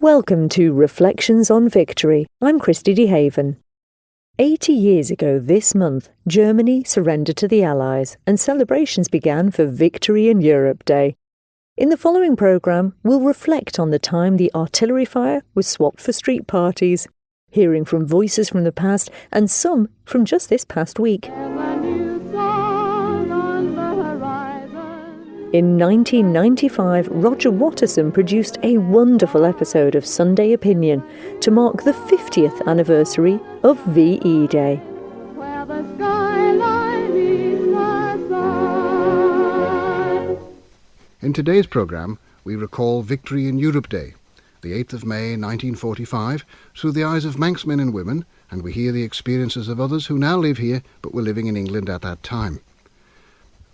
Welcome to Reflections on Victory. I'm Christy Dehaven. 80 years ago this month, Germany surrendered to the Allies and celebrations began for Victory in Europe Day. In the following programme, we'll reflect on the time the artillery fire was swapped for street parties, hearing from voices from the past and some from just this past week. In 1995, Roger Watterson produced a wonderful episode of Sunday Opinion to mark the 50th anniversary of VE Day. In today's programme, we recall Victory in Europe Day, the 8th of May 1945, through the eyes of Manx men and women, and we hear the experiences of others who now live here but were living in England at that time.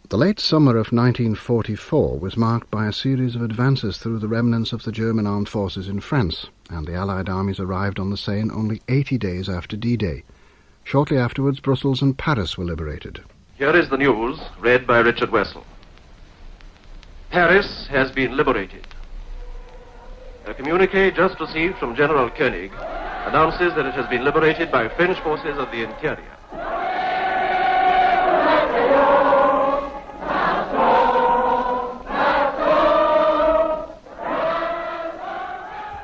The late summer of 1944 was marked by a series of advances through the remnants of the German armed forces in France, and the Allied armies arrived on the Seine only 80 days after D-Day. Shortly afterwards, Brussels and Paris were liberated. Here is the news, read by Richard Wessel. Paris has been liberated. A communiqué just received from General Koenig announces that it has been liberated by French forces of the interior.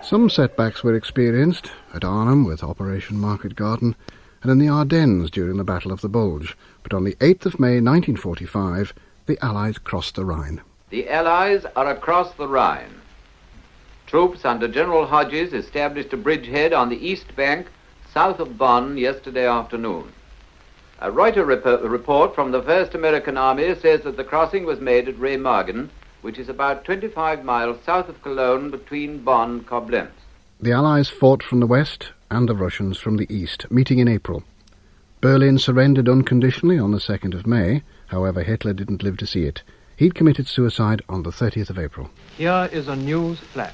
Some setbacks were experienced at Arnhem with Operation Market Garden and in the Ardennes during the Battle of the Bulge, but on the 8th of May 1945 the Allies crossed the Rhine. The Allies are across the Rhine. Troops under General Hodges established a bridgehead on the east bank south of Bonn yesterday afternoon. A Reuters report from the 1st American Army says that the crossing was made at Remagen, which is about 25 miles south of Cologne between Bonn and Koblenz. The Allies fought from the west and the Russians from the east, meeting in April. Berlin surrendered unconditionally on the 2nd of May, however Hitler didn't live to see it. He'd committed suicide on the 30th of April. Here is a news flash.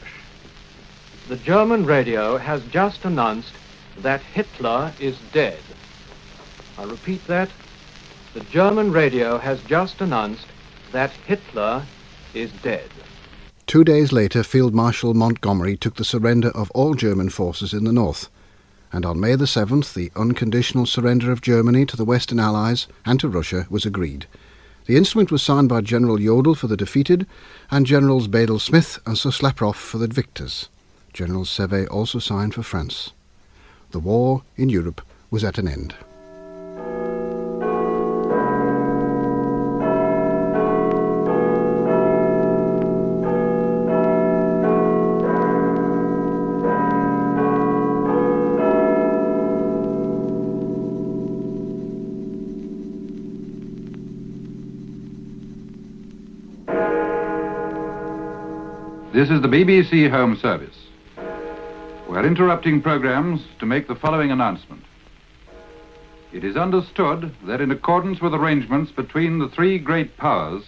The German radio has just announced that Hitler is dead. I repeat that. The German radio has just announced that Hitler is dead. 2 days later, Field Marshal Montgomery took the surrender of all German forces in the north, and on May the 7th the unconditional surrender of Germany to the Western Allies and to Russia was agreed. The instrument was signed by General Jodl for the defeated and Generals Badel-Smith and Suslaprov for the victors. General Sevet also signed for France. The war in Europe was at an end. This is the BBC Home Service. We're interrupting programs to make the following announcement. It is understood that in accordance with arrangements between the three great powers,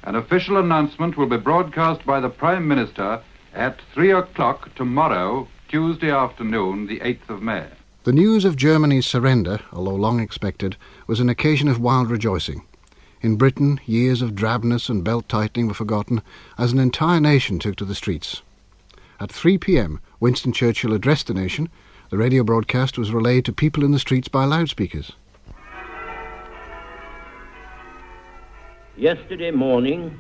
an official announcement will be broadcast by the Prime Minister at 3 o'clock tomorrow, Tuesday afternoon, the 8th of May. The news of Germany's surrender, although long expected, was an occasion of wild rejoicing. In Britain, years of drabness and belt-tightening were forgotten as an entire nation took to the streets. At 3 p.m, Winston Churchill addressed the nation. The radio broadcast was relayed to people in the streets by loudspeakers. Yesterday morning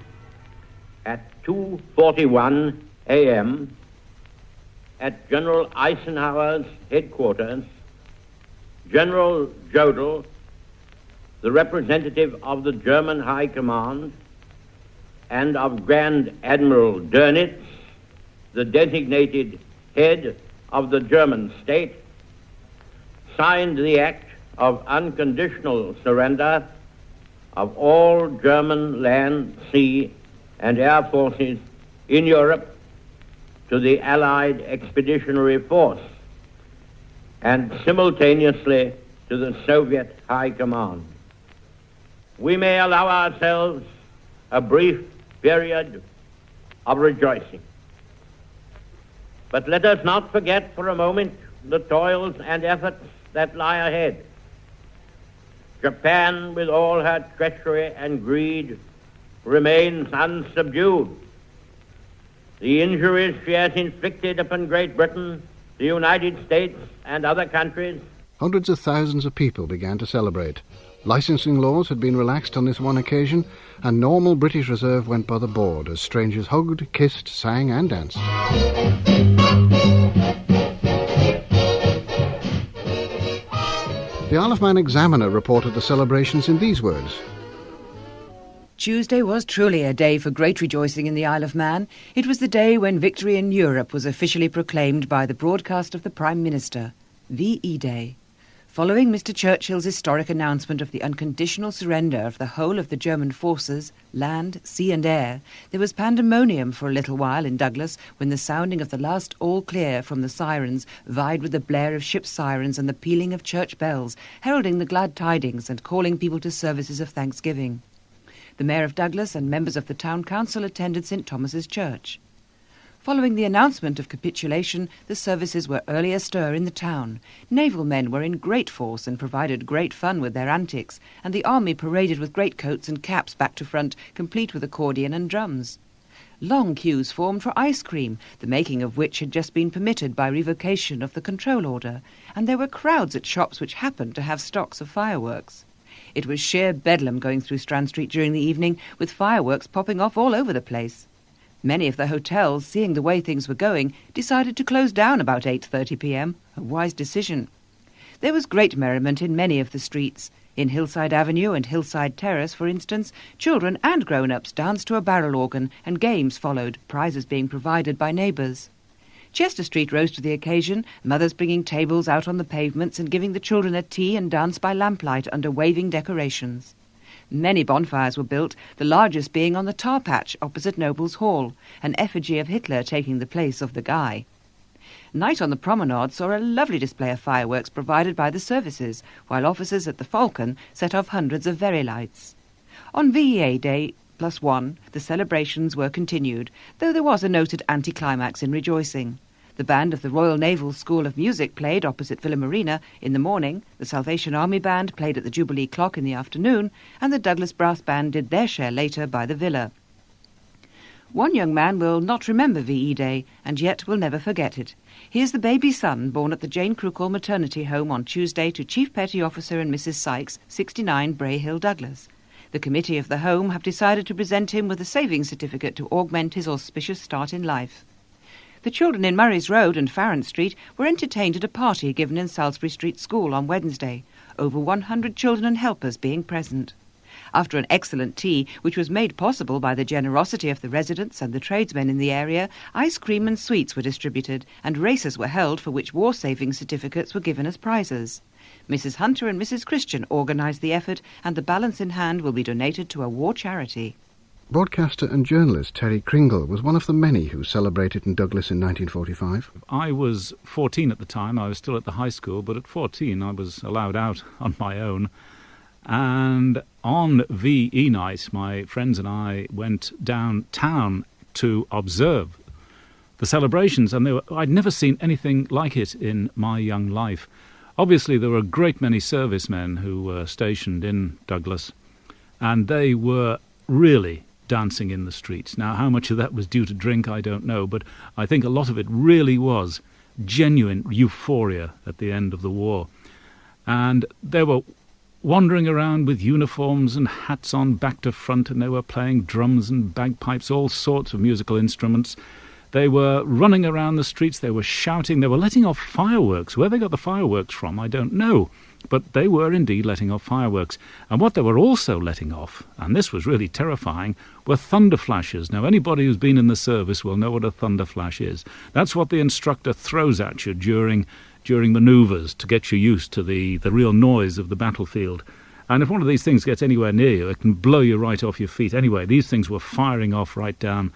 at 2:41 a.m. at General Eisenhower's headquarters, General Jodl, the representative of the German High Command, and of Grand Admiral Dönitz, the designated head of the German state, signed the act of unconditional surrender of all German land, sea, and air forces in Europe to the Allied Expeditionary Force, and simultaneously to the Soviet High Command. We may allow ourselves a brief period of rejoicing. But let us not forget for a moment the toils and efforts that lie ahead. Japan, with all her treachery and greed, remains unsubdued. the injuries she has inflicted upon Great Britain, the United States, and other countries. Hundreds of thousands of people began to celebrate. Licensing laws had been relaxed on this one occasion, and normal British Reserve went by the board as strangers hugged, kissed, sang and danced. The Isle of Man Examiner reported the celebrations in these words. Tuesday was truly a day for great rejoicing in the Isle of Man. It was the day when victory in Europe was officially proclaimed by the broadcast of the Prime Minister, VE Day. Following Mr. Churchill's historic announcement of the unconditional surrender of the whole of the German forces, land, sea and air, there was pandemonium for a little while in Douglas when the sounding of the last all clear from the sirens vied with the blare of ship sirens and the pealing of church bells, heralding the glad tidings and calling people to services of thanksgiving. The Mayor of Douglas and members of the Town Council attended St. Thomas's Church. Following the announcement of capitulation, the services were early astir in the town. Naval men were in great force and provided great fun with their antics, and the army paraded with greatcoats and caps back to front, complete with accordion and drums. Long queues formed for ice cream, the making of which had just been permitted by revocation of the control order, and there were crowds at shops which happened to have stocks of fireworks. It was sheer bedlam going through Strand Street during the evening, with fireworks popping off all over the place. Many of the hotels, seeing the way things were going, decided to close down about 8:30 p.m, a wise decision. There was great merriment in many of the streets. In Hillside Avenue and Hillside Terrace, for instance, children and grown-ups danced to a barrel organ, and games followed, prizes being provided by neighbours. Chester Street rose to the occasion, mothers bringing tables out on the pavements and giving the children a tea and dance by lamplight under waving decorations. Many bonfires were built, the largest being on the tar patch opposite Noble's Hall, an effigy of Hitler taking the place of the guy. Night on the promenade saw a lovely display of fireworks provided by the services, while officers at the Falcon set off hundreds of very lights. On VEA Day +1, the celebrations were continued, though there was a noted anticlimax in rejoicing. The band of the Royal Naval School of Music played opposite Villa Marina in the morning, the Salvation Army Band played at the Jubilee Clock in the afternoon, and the Douglas Brass Band did their share later by the Villa. One young man will not remember VE Day, and yet will never forget it. He is the baby son born at the Jane Cruickle Maternity Home on Tuesday to Chief Petty Officer and Mrs. Sykes, 69 Bray Hill, Douglas. The committee of the home have decided to present him with a savings certificate to augment his auspicious start in life. The children in Murray's Road and Farrant Street were entertained at a party given in Salisbury Street School on Wednesday, over 100 children and helpers being present. After an excellent tea, which was made possible by the generosity of the residents and the tradesmen in the area, ice cream and sweets were distributed, and races were held for which war-saving certificates were given as prizes. Mrs. Hunter and Mrs. Christian organised the effort, and the balance in hand will be donated to a war charity. Broadcaster and journalist Terry Kringle was one of the many who celebrated in Douglas in 1945. I was 14 at the time. I was still at the high school, but at 14 I was allowed out on my own. And on VE night, my friends and I went downtown to observe the celebrations, and I'd never seen anything like it in my young life. Obviously, there were a great many servicemen who were stationed in Douglas, and they were really dancing in the streets. Now, how much of that was due to drink, I don't know, but I think a lot of it really was genuine euphoria at the end of the war. And they were wandering around with uniforms and hats on back to front, and they were playing drums and bagpipes, all sorts of musical instruments. They were running around the streets, they were shouting, they were letting off fireworks. Where they got the fireworks from, I don't know. But they were indeed letting off fireworks. And what they were also letting off, and this was really terrifying, were thunder flashes. Now, anybody who's been in the service will know what a thunder flash is. That's what the instructor throws at you during manoeuvres to get you used to the real noise of the battlefield. And if one of these things gets anywhere near you, it can blow you right off your feet. Anyway, these things were firing off right down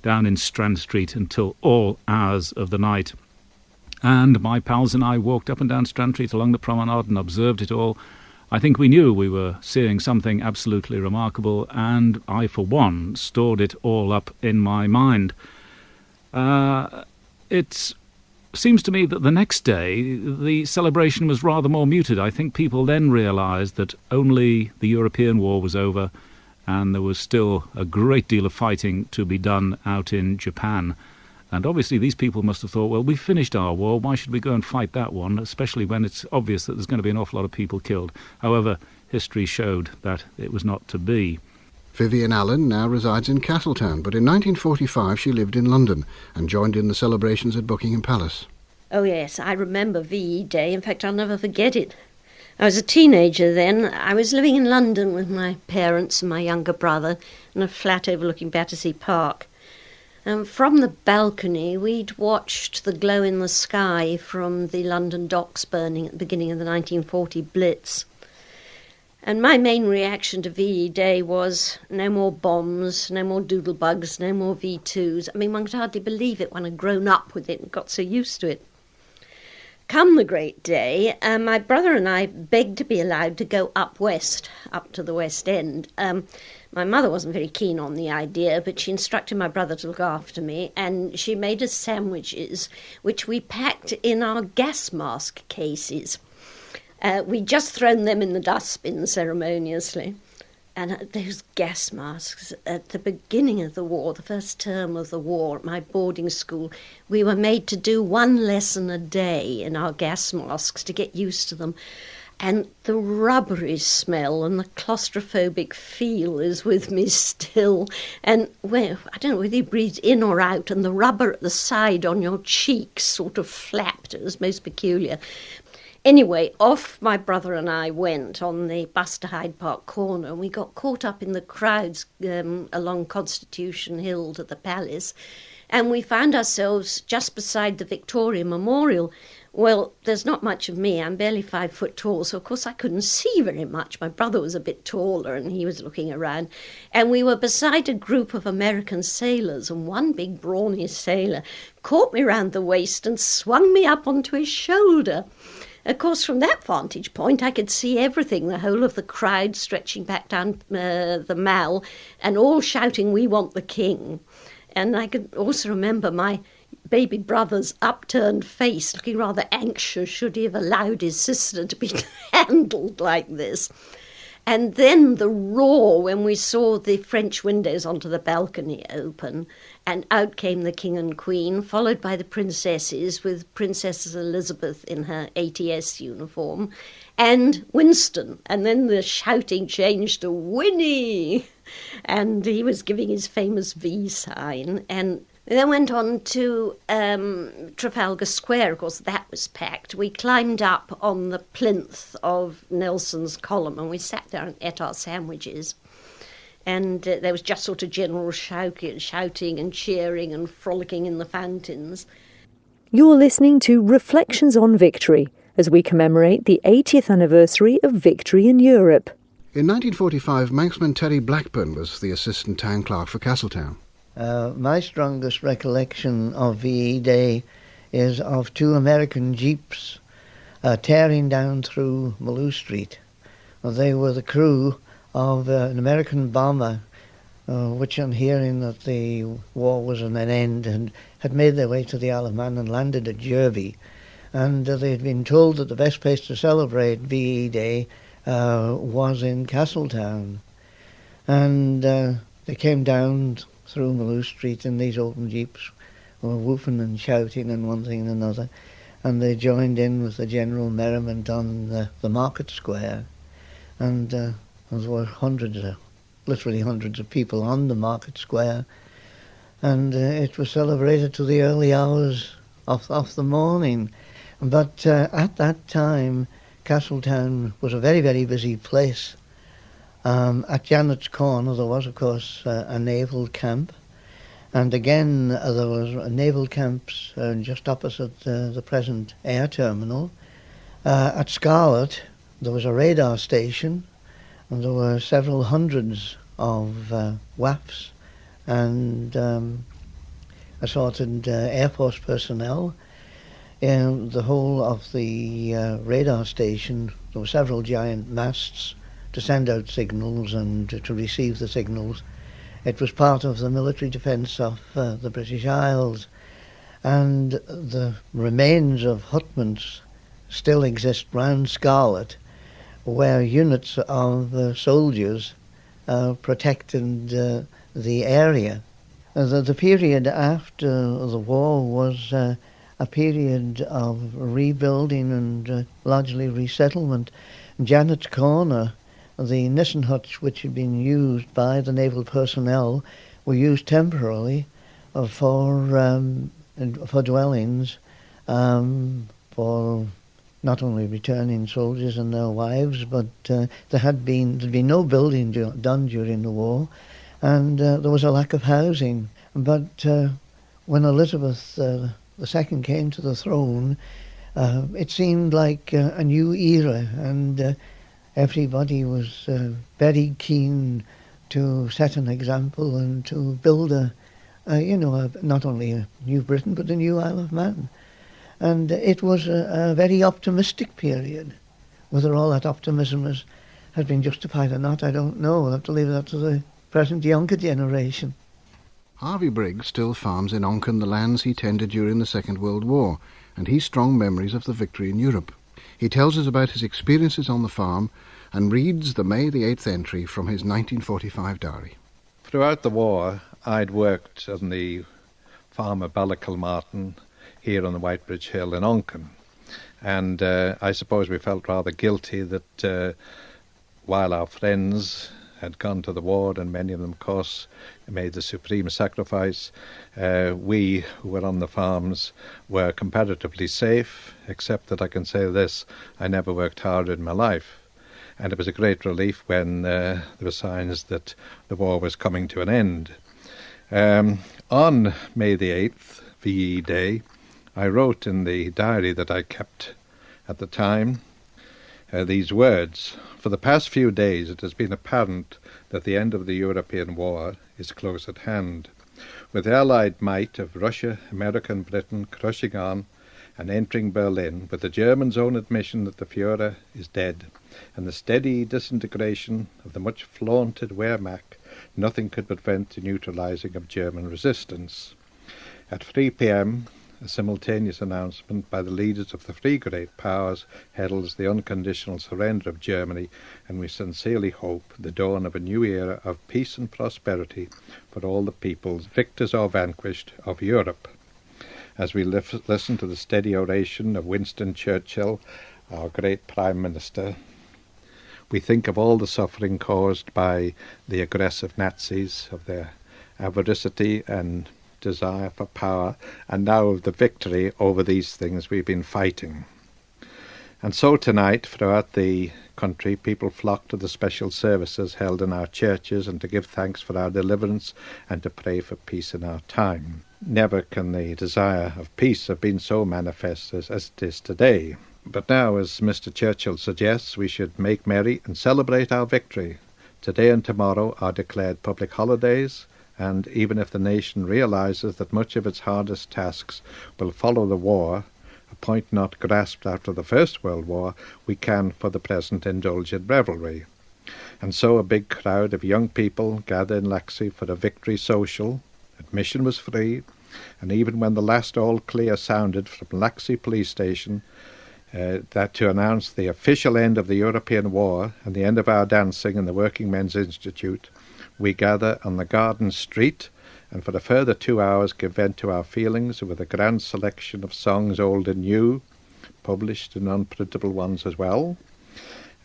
in Strand Street until all hours of the night. And my pals and I walked up and down Strand Street along the promenade and observed it all. I think we knew we were seeing something absolutely remarkable, and I, for one, stored it all up in my mind. It seems to me that the next day the celebration was rather more muted. I think people then realised that only the European war was over and there was still a great deal of fighting to be done out in Japan. And obviously these people must have thought, well, we finished our war, why should we go and fight that one, especially when it's obvious that there's going to be an awful lot of people killed. However, history showed that it was not to be. Vivian Allen now resides in Castletown, but in 1945 she lived in London and joined in the celebrations at Buckingham Palace. Oh yes, I remember VE Day. In fact, I'll never forget it. I was a teenager then. I was living in London with my parents and my younger brother in a flat overlooking Battersea Park. From the balcony, we'd watched the glow in the sky from the London docks burning at the beginning of the 1940 Blitz. And my main reaction to VE Day was no more bombs, no more doodlebugs, no more V2s. I mean, one could hardly believe it when I'd grown up with it and got so used to it. Come the great day, my brother and I begged to be allowed to go up west, up to the West End. My mother wasn't very keen on the idea, but she instructed my brother to look after me, and she made us sandwiches, which we packed in our gas mask cases. We'd just thrown them in the dustbin ceremoniously. And those gas masks, at the beginning of the war, the first term of the war at my boarding school, we were made to do one lesson a day in our gas masks to get used to them. And the rubbery smell and the claustrophobic feel is with me still. And well, I don't know whether you breathed in or out, and the rubber at the side on your cheeks sort of flapped. It was most peculiar. Anyway, off my brother and I went on the bus to Hyde Park Corner, and we got caught up in the crowds along Constitution Hill to the Palace, and we found ourselves just beside the Victoria Memorial. Well, there's not much of me. I'm barely 5 foot tall, so of course I couldn't see very much. My brother was a bit taller, and he was looking around. And we were beside a group of American sailors, and one big brawny sailor caught me round the waist and swung me up onto his shoulder. Of course, from that vantage point, I could see everything, the whole of the crowd stretching back down the Mall, and all shouting, "We want the king." And I could also remember my baby brother's upturned face, looking rather anxious should he have allowed his sister to be handled like this. And then the roar when we saw the French windows onto the balcony open, and out came the King and Queen, followed by the princesses, with Princess Elizabeth in her ATS uniform, and Winston. And then the shouting changed to "Winnie!" And he was giving his famous V sign, and we then went on to Trafalgar Square. Of course, that was packed. We climbed up on the plinth of Nelson's column, and we sat there and ate our sandwiches. And there was just sort of general shouting and cheering and frolicking in the fountains. You're listening to Reflections on Victory, as we commemorate the 80th anniversary of victory in Europe. In 1945, Manxman Terry Blackburn was the assistant town clerk for Castletown. My strongest recollection of VE Day is of 2 American jeeps tearing down through Maloo Street. They were the crew of an American bomber, which on hearing that the war was at an end and had made their way to the Isle of Man and landed at Derby. And they had been told that the best place to celebrate VE Day was in Castletown. And they came down through Maloo Street in these open jeeps, were whooping and shouting and one thing and another, and they joined in with the general merriment on the market square. And there were literally hundreds of people on the market square, and it was celebrated to the early hours of the morning. But at that time, Castletown was a very, very busy place. At Janet's Corner there was, of course, a naval camp, and again there was naval camps just opposite the present air terminal. At Scarlet there was a radar station, and there were several hundreds of WAFs and assorted Air Force personnel. In the whole of the radar station there were several giant masts to send out signals and to receive the signals. It was part of the military defence of the British Isles, and the remains of hutments still exist round Scarlet, where units of soldiers protected the area. The period after the war was a period of rebuilding and largely resettlement. Janet's Corner, the Nissen huts which had been used by the naval personnel, were used temporarily for dwellings for not only returning soldiers and their wives, but there'd been no building done during the war, and there was a lack of housing. But when Elizabeth II came to the throne, it seemed like a new era, and everybody was very keen to set an example and to build not only a new Britain but a new Isle of Man. And it was a very optimistic period. Whether all that optimism has been justified or not, I don't know. We'll have to leave that to the present younger generation. Harvey Briggs still farms in Onchan the lands he tended during the Second World War, and he's strong memories of the victory in Europe. He tells us about his experiences on the farm and reads the May the 8th entry from his 1945 diary. Throughout the war, I'd worked on the farm of Ballakilmartin here on the Whitebridge Hill in Onchan. And I suppose we felt rather guilty that while our friends had gone to the war, and many of them, of course, made the supreme sacrifice, we who were on the farms were comparatively safe, except that I can say this: I never worked harder in my life. And it was a great relief when there were signs that the war was coming to an end. On May the 8th, VE Day, I wrote in the diary that I kept at the time these words: "For the past few days it has been apparent that the end of the European war is close at hand. With the allied might of Russia, America and Britain crushing on and entering Berlin, with the Germans' own admission that the Führer is dead, and the steady disintegration of the much flaunted Wehrmacht, nothing could prevent the neutralizing of German resistance." At 3 p.m, a simultaneous announcement by the leaders of the three great powers heralds the unconditional surrender of Germany, and we sincerely hope the dawn of a new era of peace and prosperity for all the peoples, victors or vanquished, of Europe. As we listen to the steady oration of Winston Churchill, our great Prime Minister, we think of all the suffering caused by the aggressive Nazis, of their avaricity and desire for power, and now of the victory over these things we've been fighting. And so tonight, throughout the country, people flock to the special services held in our churches and to give thanks for our deliverance and to pray for peace in our time. Never can the desire of peace have been so manifest as it is today. But now, as Mr. Churchill suggests, we should make merry and celebrate our victory. Today and tomorrow are declared public holidays, and even if the nation realizes that much of its hardest tasks will follow the war, a point not grasped after the First World War, we can for the present indulge in revelry. And so a big crowd of young people gather in Laxey for a victory social. Admission was free, and even when the last all clear sounded from Laxey police station, that to announce the official end of the European war and the end of our dancing in the Working Men's Institute, we gather on the garden street and for a further 2 hours give vent to our feelings with a grand selection of songs old and new, published and unprintable ones as well,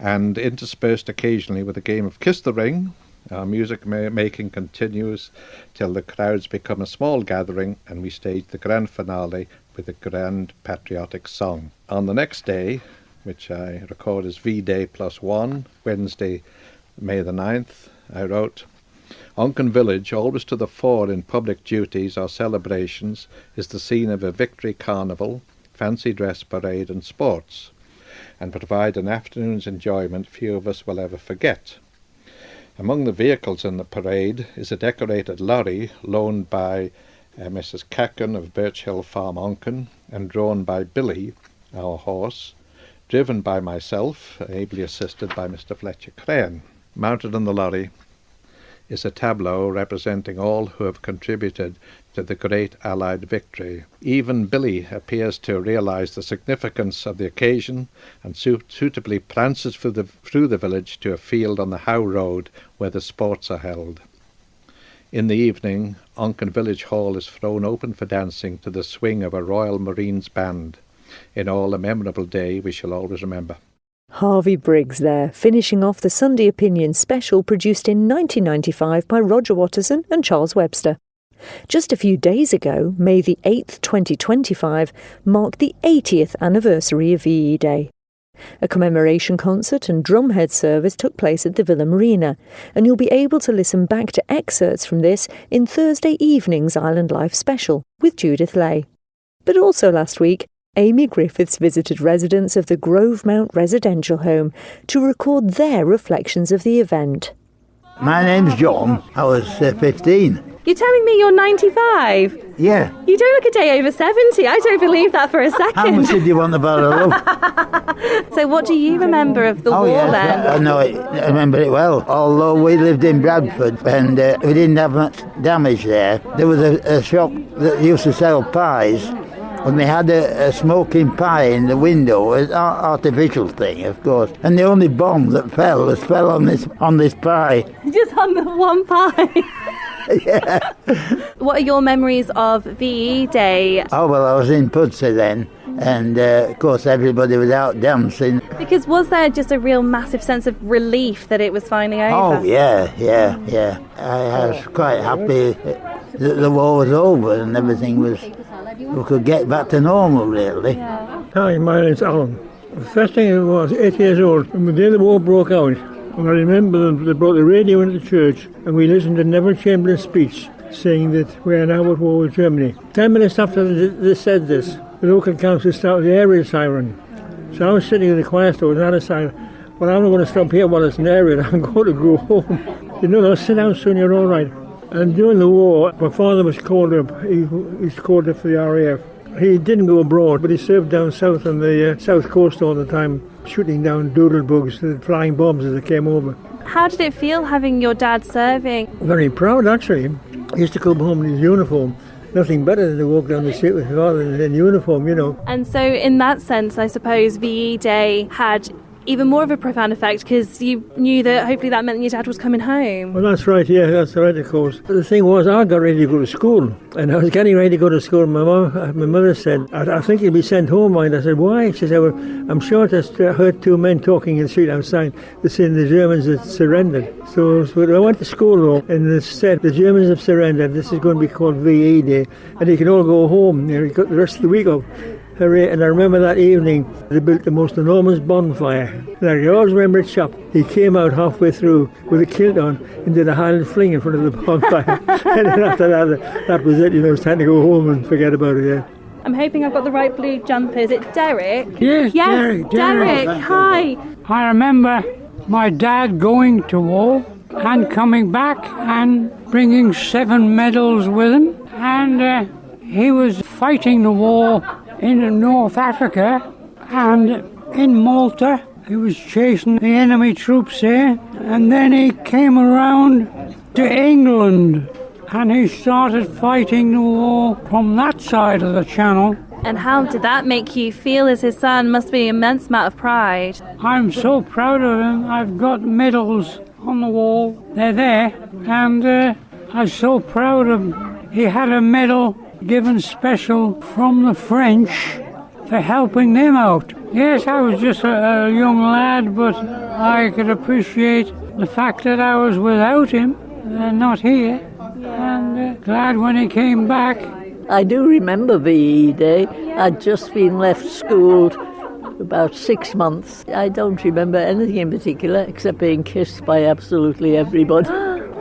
and interspersed occasionally with a game of Kiss the Ring. Our music making continues till the crowds become a small gathering and we stage the grand finale with a grand patriotic song. On the next day, which I record as V-Day +1, Wednesday, May the 9th, I wrote, "Onchan village, always to the fore in public duties or celebrations, is the scene of a victory carnival, fancy dress parade and sports, and provide an afternoon's enjoyment few of us will ever forget. Among the vehicles in the parade is a decorated lorry loaned by Mrs. Cacken of Birch Hill Farm, Onchan, and drawn by Billy, our horse, driven by myself, ably assisted by Mr. Fletcher Crane. Mounted on the lorry is a tableau representing all who have contributed to the great Allied victory. Even Billy appears to realise the significance of the occasion and suitably prances through the village to a field on the Howe Road where the sports are held. In the evening, Onken Village Hall is thrown open for dancing to the swing of a Royal Marines band. In all, a memorable day we shall always remember. Harvey Briggs there, finishing off the Sunday Opinion special produced in 1995 by Roger Watterson and Charles Webster. Just a few days ago, May the 8th, 2025, marked the 80th anniversary of VE Day. A commemoration concert and drumhead service took place at the Villa Marina, and you'll be able to listen back to excerpts from this in Thursday evening's Island Life special with Judith Lay. But also last week, Amy Griffiths visited residents of the Grovemount residential home to record their reflections of the event. My name's John. I was 15. You're telling me you're 95? Yeah. You don't look a day over 70. I don't believe that for a second. How much did you want to borrow? Love? So what do you remember of the war then? I know it. I remember it well. Although we lived in Bradford and we didn't have much damage there. There was a shop that used to sell pies. And they had a smoking pie in the window, an artificial thing, of course. And the only bomb that fell on this pie. Just on the one pie? Yeah. What are your memories of VE Day? Oh, well, I was in Pudsey then. And, of course, everybody was out dancing. Because was there just a real massive sense of relief that it was finally over? Oh, yeah. I was quite happy that the war was over and everything was... We could get back to normal, really. Yeah. Hi, my name's Alan. The first thing I was 8 years old, and the day the war broke out, and I remember they brought the radio into church, and we listened to Neville Chamberlain's speech, saying that we are now at war with Germany. 10 minutes after they said this, the local council started the area siren. So I was sitting in the choir store and I decided, well, I'm not going to stop here while it's an area, I'm going to go home. You know, sit down soon, you're all right. And during the war, my father was called up. He was called up for the RAF. He didn't go abroad, but he served down south on the south coast all the time, shooting down doodlebugs, the flying bombs as they came over. How did it feel having your dad serving? Very proud, actually. He used to come home in his uniform. Nothing better than to walk down the street with his father in uniform, you know. And so in that sense, I suppose VE Day had even more of a profound effect because you knew that hopefully that meant your dad was coming home. Well, that's right, yeah, that's right, of course. The thing was, I got ready to go to school, and I was getting ready to go to school, and my mother said, I think you'll be sent home, mind. I said, why? She said, well, I'm sure I heard two men talking in the street outside. They're saying the Germans had surrendered. So I went to school, though, and they said, the Germans have surrendered, this is going to be called VE Day, and you can all go home, you got the rest of the week off. And I remember that evening, they built the most enormous bonfire. And I always remember a chap, he came out halfway through with a kilt on and did a Highland fling in front of the bonfire. And then after that was it, you know, it was time to go home and forget about it, yeah. I'm hoping I've got the right blue jumper. Is it Derek? Yes, Derek. Hi. I remember my dad going to war and coming back and bringing 7 medals with him. And he was fighting the war in North Africa and in Malta. He was chasing the enemy troops there, and then he came around to England and he started fighting the war from that side of the channel. And how did that make you feel as his son? Must be an immense amount of pride. I'm so proud of him. I've got medals on the wall. They're there, and I'm so proud of him. He had a medal given special from the French for helping them out. Yes, I was just a young lad, but I could appreciate the fact that I was without him, not here, and glad when he came back. I do remember VE Day. I'd just been left school about 6 months. I don't remember anything in particular except being kissed by absolutely everybody.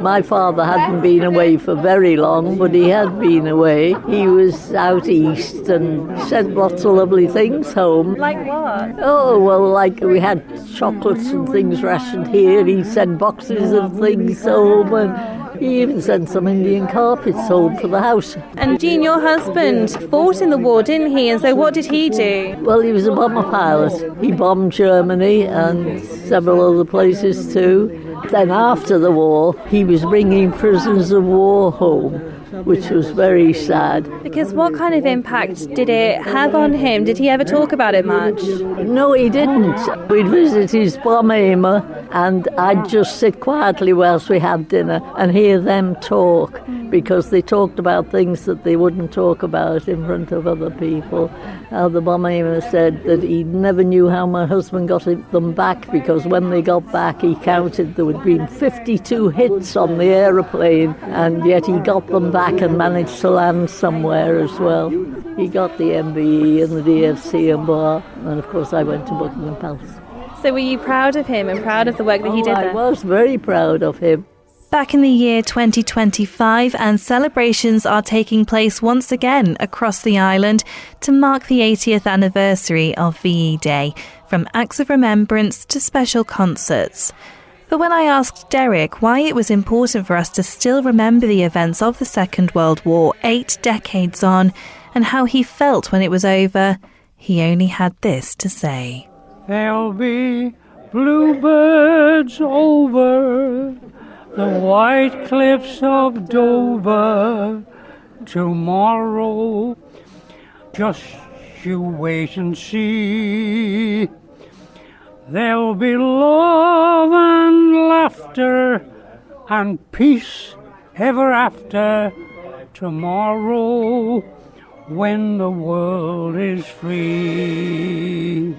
My father hadn't been away for very long, but he had been away. He was out east and sent lots of lovely things home. Like what? Oh, well, like we had chocolates and things rationed here. He sent boxes of things home, and He even sent some Indian carpets home for the house. And Jean, your husband, fought in the war, didn't he? And so what did he do? Well, he was a bomber pilot. He bombed Germany and several other places too. Then after the war, he was bringing prisoners of war home, which was very sad. Because what kind of impact did it have on him? Did he ever talk about it much? No, he didn't. We'd visit his bomb aimer, and I'd just sit quietly whilst we had dinner and hear them talk, because they talked about things that they wouldn't talk about in front of other people. The bomb aimer said that he never knew how my husband got them back, because when they got back, he counted there had been 52 hits on the aeroplane, and yet he got them back and managed to land somewhere as well. He got the MBE and the DFC and bar, and of course I went to Buckingham Palace. So were you proud of him and proud of the work that he did there? I was very proud of him. Back in the year 2025, and celebrations are taking place once again across the island to mark the 80th anniversary of VE Day, from acts of remembrance to special concerts. But when I asked Derek why it was important for us to still remember the events of the Second World War 8 decades on, and how he felt when it was over, he only had this to say. There'll be bluebirds over the white cliffs of Dover tomorrow. Just you wait and see. There'll be love and laughter and peace ever after tomorrow, when the world is free.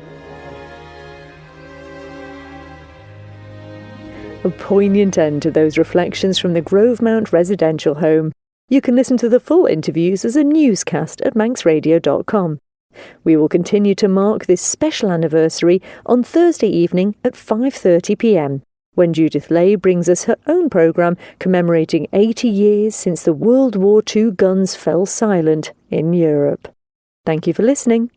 A poignant end to those reflections from the Grovemount residential home. You can listen to the full interviews as a newscast at manxradio.com. We will continue to mark this special anniversary on Thursday evening at 5:30 p.m, when Judith Lay brings us her own programme commemorating 80 years since the World War II guns fell silent in Europe. Thank you for listening.